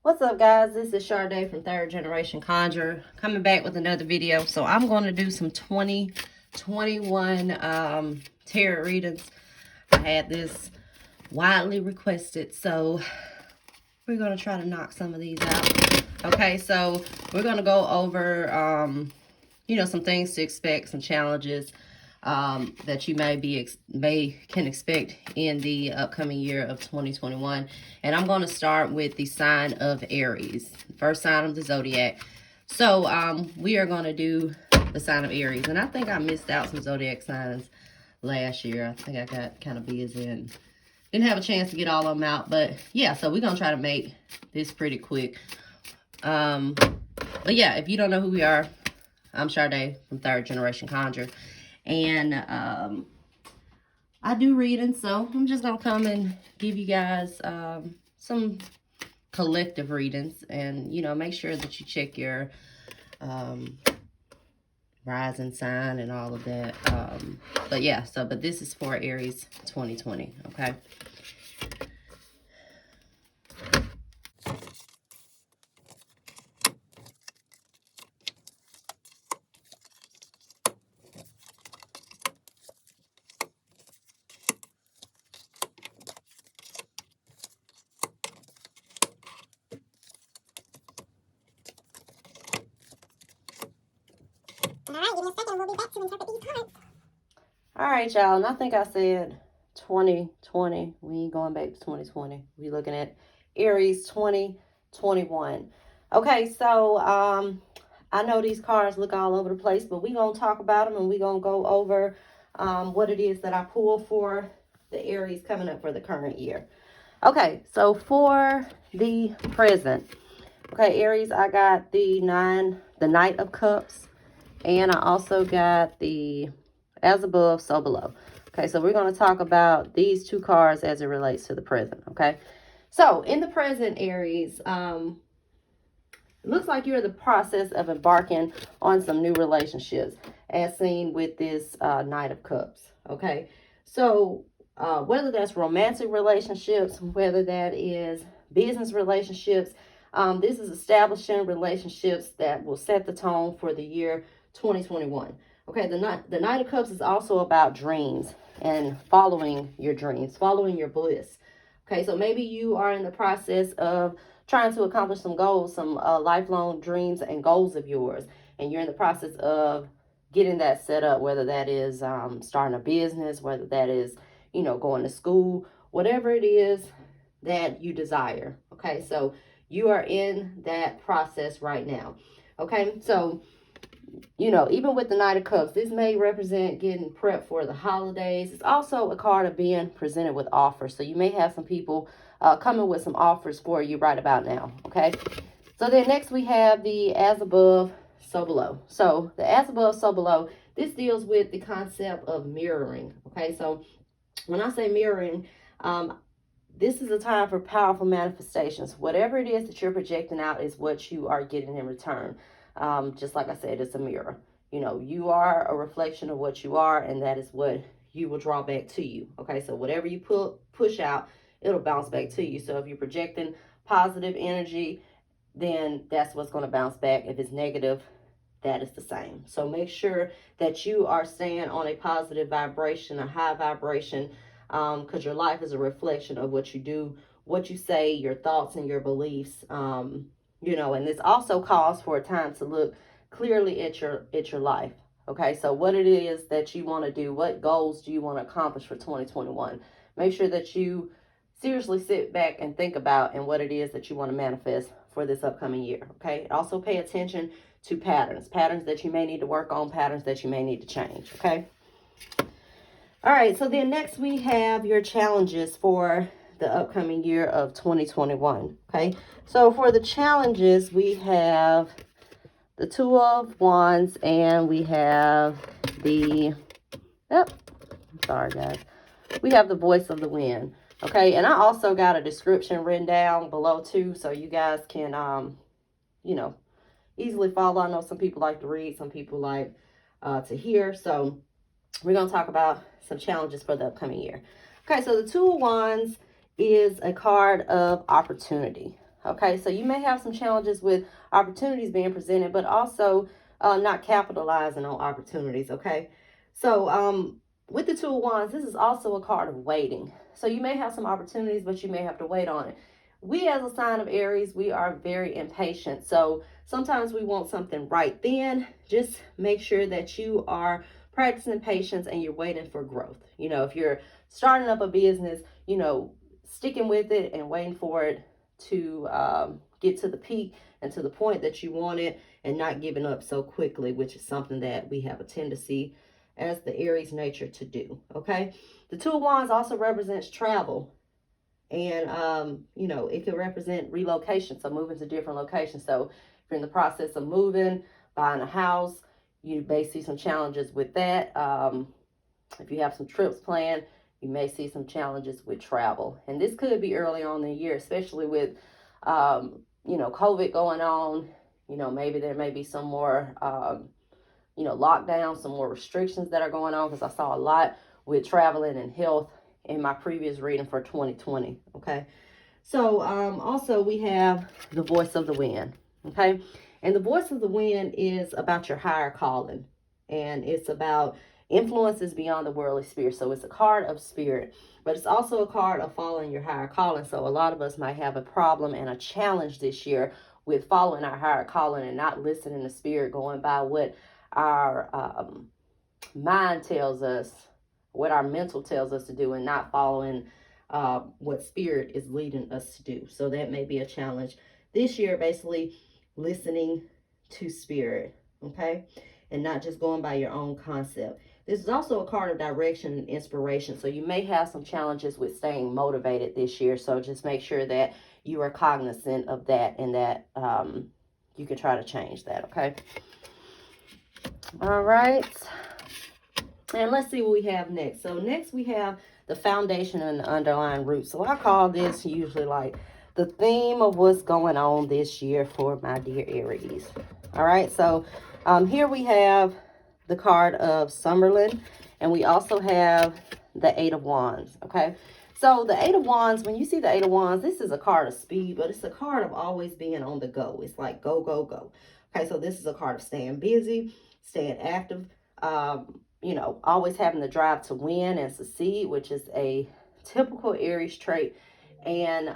What's up, guys? This is Sade from Third Generation Conjure, coming back with another video. So I'm going to do some 2021 tarot readings. I had this widely requested, so we're going to try to knock some of these out. Okay, so we're going to go over some things to expect, some challenges that you can expect in the upcoming year of 2021. And I'm going to start with the sign of Aries, first sign of the zodiac. So we are going to do the sign of Aries, and I think I missed out some zodiac signs last year. I think I got kind of busy and didn't have a chance to get all of them out. But yeah, so we're going to try to make this pretty quick. But yeah, if you don't know who we are, I'm Sade from Third Generation Conjure. And I do readings, so I'm just going to come and give you guys some collective readings. And, make sure that you check your rising sign and all of that. But yeah, but this is for Aries 2020, okay? All right, y'all, and I think I said 2020. We ain't going back to 2020. We looking at Aries 2021. Okay, so I know these cards look all over the place, but we're going to talk about them, and we're going to go over what it is that I pulled for the Aries coming up for the current year. Okay, so for the present, okay, Aries, I got the Knight of Cups, and I also got the As Above, So Below. Okay, so we're going to talk about these two cards as it relates to the present, okay? So, in the present, Aries, it looks like you're in the process of embarking on some new relationships, as seen with this Knight of Cups, okay? So, whether that's romantic relationships, whether that is business relationships, this is establishing relationships that will set the tone for the year 2021. Okay, the Knight of Cups is also about dreams and following your dreams, following your bliss. Okay, so maybe you are in the process of trying to accomplish some goals, some lifelong dreams and goals of yours, and you're in the process of getting that set up, whether that is starting a business, whether that is, going to school, whatever it is that you desire. Okay, so you are in that process right now. Okay, so even with the Knight of Cups, this may represent getting prepped for the holidays. It's also a card of being presented with offers. So you may have some people coming with some offers for you right about now, okay? So then next we have the As Above, So Below. So the As Above, So Below, this deals with the concept of mirroring, okay? So when I say mirroring, this is a time for powerful manifestations. Whatever it is that you're projecting out is what you are getting in return. Just like I said, it's a mirror. You are a reflection of what you are, and that is what you will draw back to you. Okay, so whatever you push out, it'll bounce back to you. So if you're projecting positive energy, then that's what's going to bounce back. If it's negative, that is the same. So make sure that you are staying on a positive vibration, a high vibration, because your life is a reflection of what you do, what you say, your thoughts and your beliefs. And this also calls for a time to look clearly at your life. Okay, so what it is that you want to do, what goals do you want to accomplish for 2021? Make sure that you seriously sit back and think about and what it is that you want to manifest for this upcoming year. Okay, also pay attention to patterns that you may need to work on, patterns that you may need to change. Okay. All right, so then next we have your challenges for the upcoming year of 2021, okay? So for the challenges, we have the Two of Wands, and we have the, sorry guys, we have the Voice of the Wind, okay? And I also got a description written down below too, so you guys can, easily follow. I know some people like to read, some people like to hear, so we're going to talk about some challenges for the upcoming year. Okay, so the Two of Wands is a card of opportunity. Okay, so you may have some challenges with opportunities being presented, but also not capitalizing on opportunities. Okay, so with the Two of Wands, this is also a card of waiting. So you may have some opportunities, but you may have to wait on it. We, as a sign of Aries, we are very impatient. So sometimes we want something right then. Just make sure that you are practicing patience and you're waiting for growth. You know, if you're starting up a business, you know, sticking with it and waiting for it to get to the peak and to the point that you want it, and not giving up so quickly, which is something that we have a tendency as the Aries nature to do. Okay, the Two of Wands also represents travel, and you know, it could represent relocation, so moving to different locations. So if you're in the process of moving, buying a house, you may see some challenges with that. If you have some trips planned, you may see some challenges with travel. And this could be early on in the year, especially with, you know, COVID going on. You know, maybe there may be some more, you know, lockdowns, some more restrictions that are going on, because I saw a lot with traveling and health in my previous reading for 2020. Okay. So also we have the voice of the wind. Okay. And the voice of the wind is about your higher calling. And it's about influences beyond the worldly sphere. So it's a card of spirit, but it's also a card of following your higher calling. So a lot of us might have a problem and a challenge this year with following our higher calling and not listening to spirit, going by what our mind tells us, what our mental tells us to do, and not following what spirit is leading us to do. So that may be a challenge this year, basically listening to spirit, okay, and not just going by your own concept. This is also a card of direction and inspiration. So you may have some challenges with staying motivated this year. So just make sure that you are cognizant of that, and that you can try to change that, okay? All right. And let's see what we have next. So next we have the foundation and the underlying root. So I call this usually like the theme of what's going on this year for my dear Aries. All right. So here we have the card of Summerlin, and we also have the Eight of Wands. Okay. So the Eight of Wands, when you see the Eight of Wands, this is a card of speed, but it's a card of always being on the go. It's like go, go, go. Okay. So this is a card of staying busy, staying active, you know, always having the drive to win and succeed, which is a typical Aries trait. And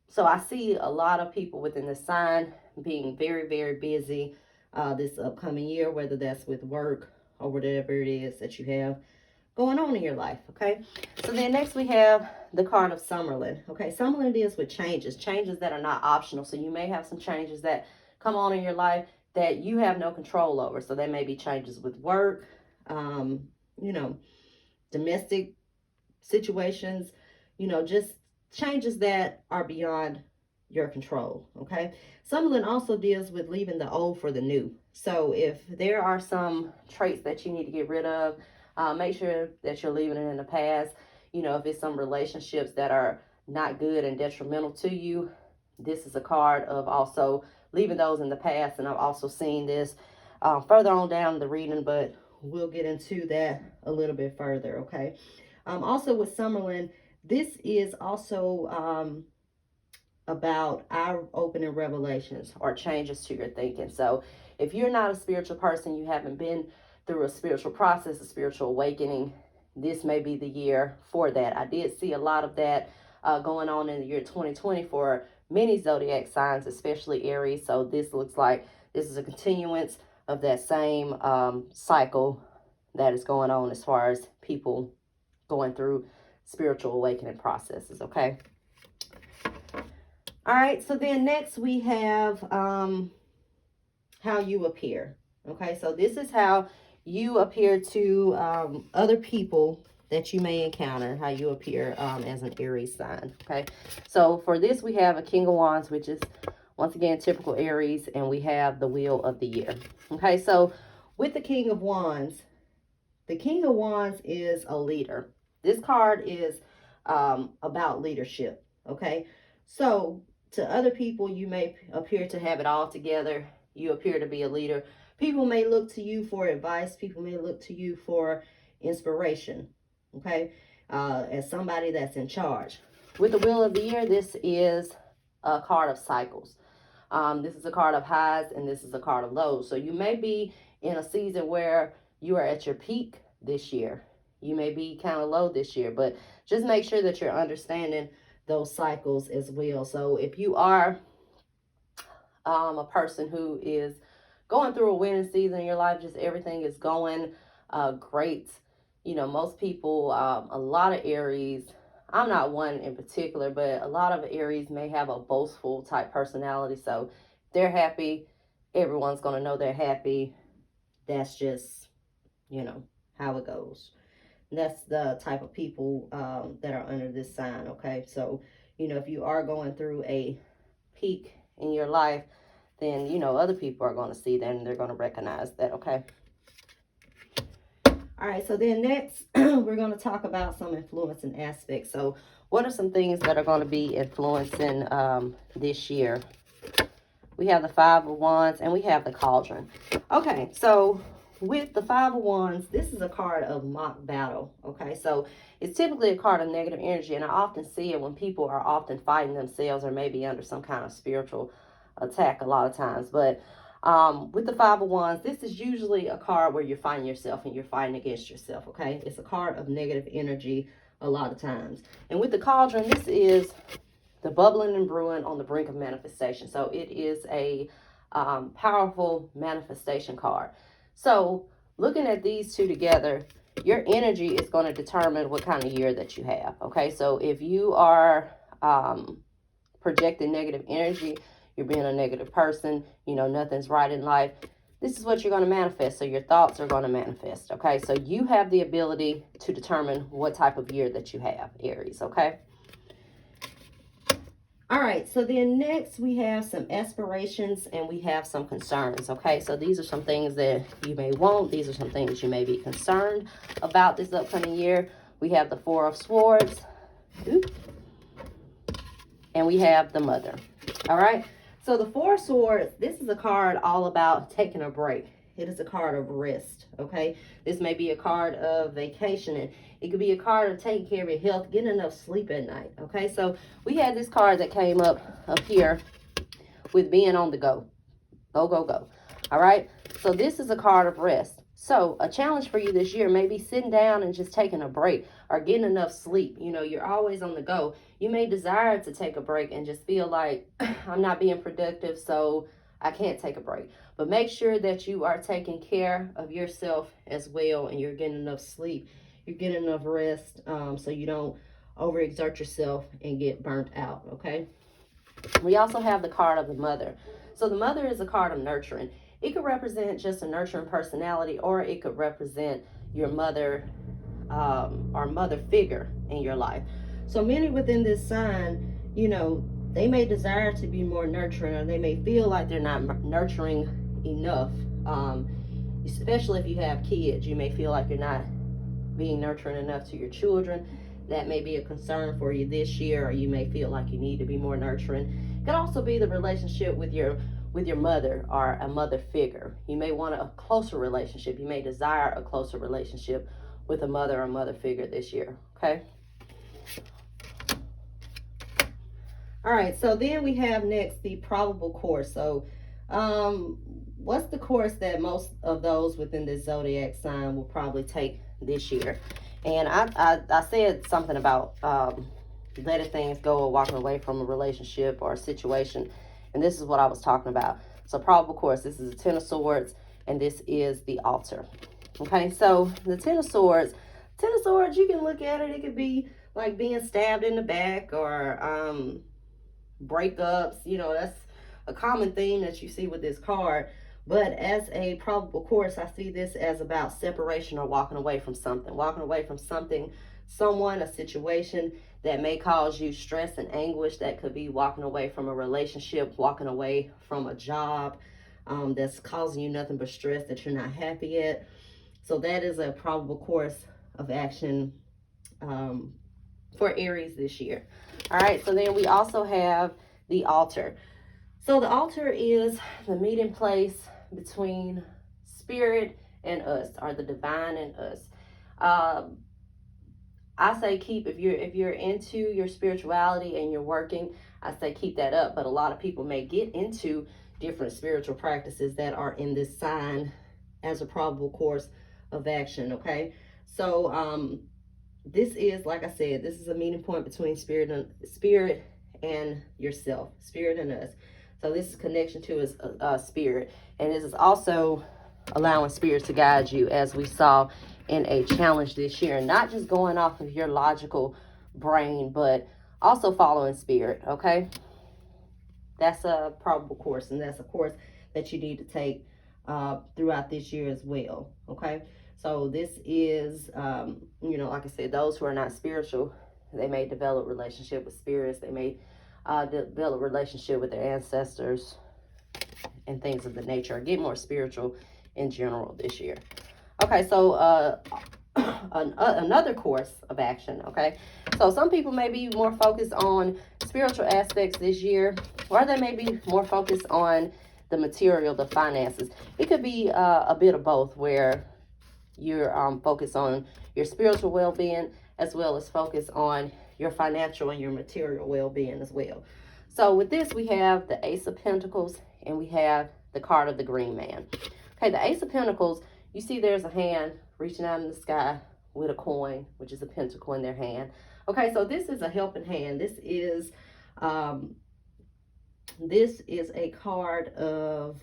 so I see a lot of people within the sign being very, very busy this upcoming year, whether that's with work or whatever it is that you have going on in your life, okay? So then next we have the card of Summerlin, okay? Summerlin deals with changes that are not optional. So you may have some changes that come on in your life that you have no control over. So there may be changes with work, you know, domestic situations, you know, just changes that are beyond your control, okay? Summerlin also deals with leaving the old for the new. So if there are some traits that you need to get rid of, make sure that you're leaving it in the past. You know, if it's some relationships that are not good and detrimental to you, this is a card of also leaving those in the past. And I've also seen this further on down the reading, but we'll get into that a little bit further, okay? Also with Summerlin, this is also about eye-opening revelations or changes to your thinking. So if you're not a spiritual person, you haven't been through a spiritual process, a spiritual awakening, this may be the year for that. I did see a lot of that going on in the year 2020 for many zodiac signs, especially Aries. So this looks like this is a continuance of that same cycle that is going on as far as people going through spiritual awakening processes, okay? All right, so then next we have how you appear, okay? So this is how you appear to other people that you may encounter, how you appear as an Aries sign, okay? So for this, we have a King of Wands, which is, once again, typical Aries, and we have the Wheel of the Year, okay? So with the King of Wands is a leader. This card is about leadership, okay? So to other people, you may appear to have it all together. You appear to be a leader. People may look to you for advice. People may look to you for inspiration, okay? As somebody that's in charge. With the Wheel of the Year, this is a card of cycles. This is a card of highs and this is a card of lows. So you may be in a season where you are at your peak this year. You may be kind of low this year, but just make sure that you're understanding those cycles as well. So if you are a person who is going through a winning season in your life, just everything is going great. You know, most people, a lot of Aries, I'm not one in particular, but a lot of Aries may have a boastful type personality. So if they're happy, everyone's going to know they're happy. That's just, you know, how it goes. And that's the type of people that are under this sign, okay? So, you know, if you are going through a peak in your life, then, you know, other people are going to see that and they're going to recognize that, okay? All right, so then next, we're going to talk about some influencing aspects. So what are some things that are going to be influencing this year? We have the Five of Wands and we have the Cauldron. Okay, so with the Five of Wands, this is a card of mock battle, okay? So it's typically a card of negative energy, and I often see it when people are often fighting themselves or maybe under some kind of spiritual attack a lot of times. But with the Five of Wands, this is usually a card where you're fighting yourself and you're fighting against yourself, okay? It's a card of negative energy a lot of times. And with the Cauldron, this is the bubbling and brewing on the brink of manifestation. So it is a powerful manifestation card. So looking at these two together, your energy is going to determine what kind of year that you have, okay? So if you are projecting negative energy, you're being a negative person, you know, nothing's right in life, this is what you're going to manifest. So your thoughts are going to manifest, okay? So you have the ability to determine what type of year that you have, Aries, okay? All right, so then next we have some aspirations and we have some concerns, okay? So these are some things that you may want. These are some things you may be concerned about this upcoming year. We have the Four of Swords. And we have the Mother, all right? So the Four of Swords, this is a card all about taking a break. It is a card of rest, okay? This may be a card of vacation, and it could be a card of taking care of your health, getting enough sleep at night, okay? So we had this card that came up here with being on the go. Go, go, go, all right? So this is a card of rest. So a challenge for you this year may be sitting down and just taking a break or getting enough sleep. You know, you're always on the go. You may desire to take a break and just feel like I'm not being productive, so I can't take a break. But make sure that you are taking care of yourself as well and you're getting enough sleep. You're getting enough rest so you don't overexert yourself and get burnt out, okay? We also have the card of the Mother. So the Mother is a card of nurturing. It could represent just a nurturing personality, or it could represent your mother or mother figure in your life. So many within this sign, you know, they may desire to be more nurturing, or they may feel like they're not nurturing enough. Especially if you have kids, you may feel like you're not being nurturing enough to your children. That may be a concern for you this year, or you may feel like you need to be more nurturing. It could also be the relationship with your mother or a mother figure. You may want a closer relationship. You may desire a closer relationship with a mother or mother figure this year, okay? All right, so then we have next the probable course. So what's the course that most of those within this zodiac sign will probably take this year? And I said something about letting things go or walking away from a relationship or a situation. And this is what I was talking about. So probable course, this is the Ten of Swords, and this is the Altar. Okay, so the Ten of Swords, you can look at it. It could be like being stabbed in the back or breakups. You know, that's a common theme that you see with this card. But as a probable course, I see this as about separation or walking away from something. Walking away from something, someone, a situation that may cause you stress and anguish. That could be walking away from a relationship, walking away from a job that's causing you nothing but stress that you're not happy at. So that is a probable course of action for Aries this year. All right, so then we also have the Altar. So the Altar is the meeting place between spirit and us, or the divine and us. I say keep, if you're into your spirituality and you're working, I say keep that up, but a lot of people may get into different spiritual practices that are in this sign as a probable course of action. Okay, so this is, like I said, this is a meeting point between spirit and yourself, spirit and us. So this is connection to his spirit, and this is also allowing spirit to guide you, as we saw in a challenge this year, not just going off of your logical brain, but also following spirit. Okay, that's a probable course, and that's a course that you need to take throughout this year as well. Okay, so this is you know, like I said, those who are not spiritual, they may develop relationship with spirits, they may develop relationship with their ancestors and things of the nature, or get more spiritual in general this year. Okay, so another course of action. Okay, so some people may be more focused on spiritual aspects this year, or they may be more focused on the material, the finances. It could be a bit of both, where you're focused on your spiritual well-being as well as focus on your financial and your material well-being as well. So with this, we have the Ace of Pentacles and we have the card of the Green Man. Okay, the Ace of Pentacles, you see there's a hand reaching out in the sky with a coin, which is a pentacle in their hand. Okay, so this is a helping hand. This is a card of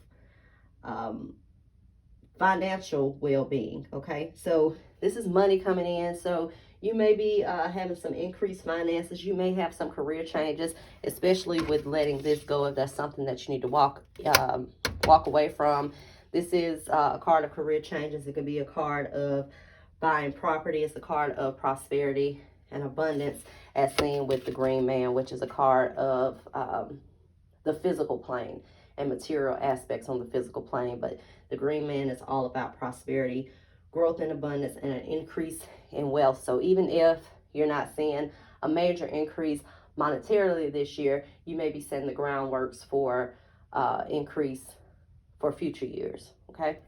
financial well-being. Okay, so this is money coming in. So you may be having some increased finances. You may have some career changes, especially with letting this go if that's something that you need to walk away from. This is a card of career changes. It could be a card of buying property. It's a card of prosperity and abundance, as seen with the Green Man, which is a card of the physical plane and material aspects on the physical plane. But the Green Man is all about prosperity, growth and abundance, and an increase in wealth. So even if you're not seeing a major increase monetarily this year, you may be setting the groundworks for increase for future years. Okay.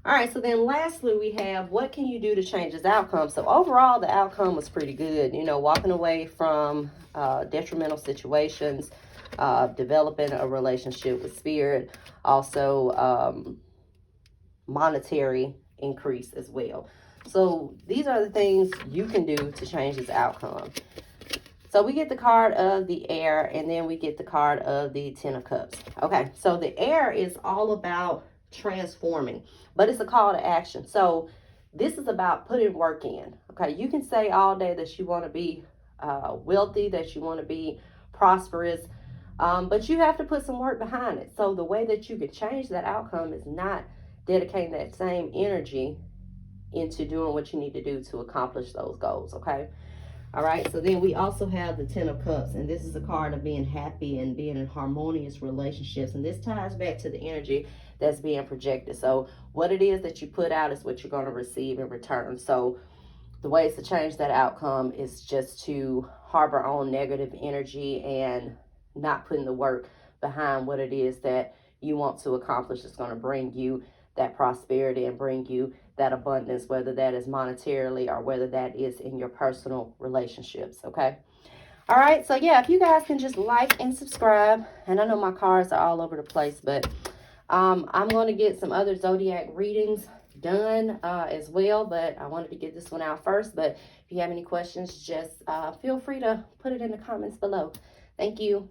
All right, so then lastly, we have what can you do to change this outcome? So overall, the outcome was pretty good. You know, walking away from detrimental situations, developing a relationship with spirit, also monetary increase as well. So these are the things you can do to change this outcome. So we get the card of the Air, and then we get the card of the Ten of Cups. Okay, so the Air is all about transforming, but it's a call to action. So this is about putting work in. Okay, you can say all day that you want to be wealthy, that you want to be prosperous, but you have to put some work behind it. So the way that you can change that outcome is not dedicating that same energy into doing what you need to do to accomplish those goals. Okay. All right, so then we also have the Ten of Cups, and this is a card of being happy and being in harmonious relationships. And this ties back to the energy that's being projected. So what it is that you put out is what you're going to receive in return. So the ways to change that outcome is just to harbor on negative energy and not putting the work behind what it is that you want to accomplish. It's going to bring you that prosperity and bring you that abundance, whether that is monetarily or whether that is in your personal relationships. Okay. All right. So yeah, if you guys can just like and subscribe, and I know my cards are all over the place, but I'm going to get some other zodiac readings done as well, but I wanted to get this one out first. But if you have any questions, just feel free to put it in the comments below. Thank you.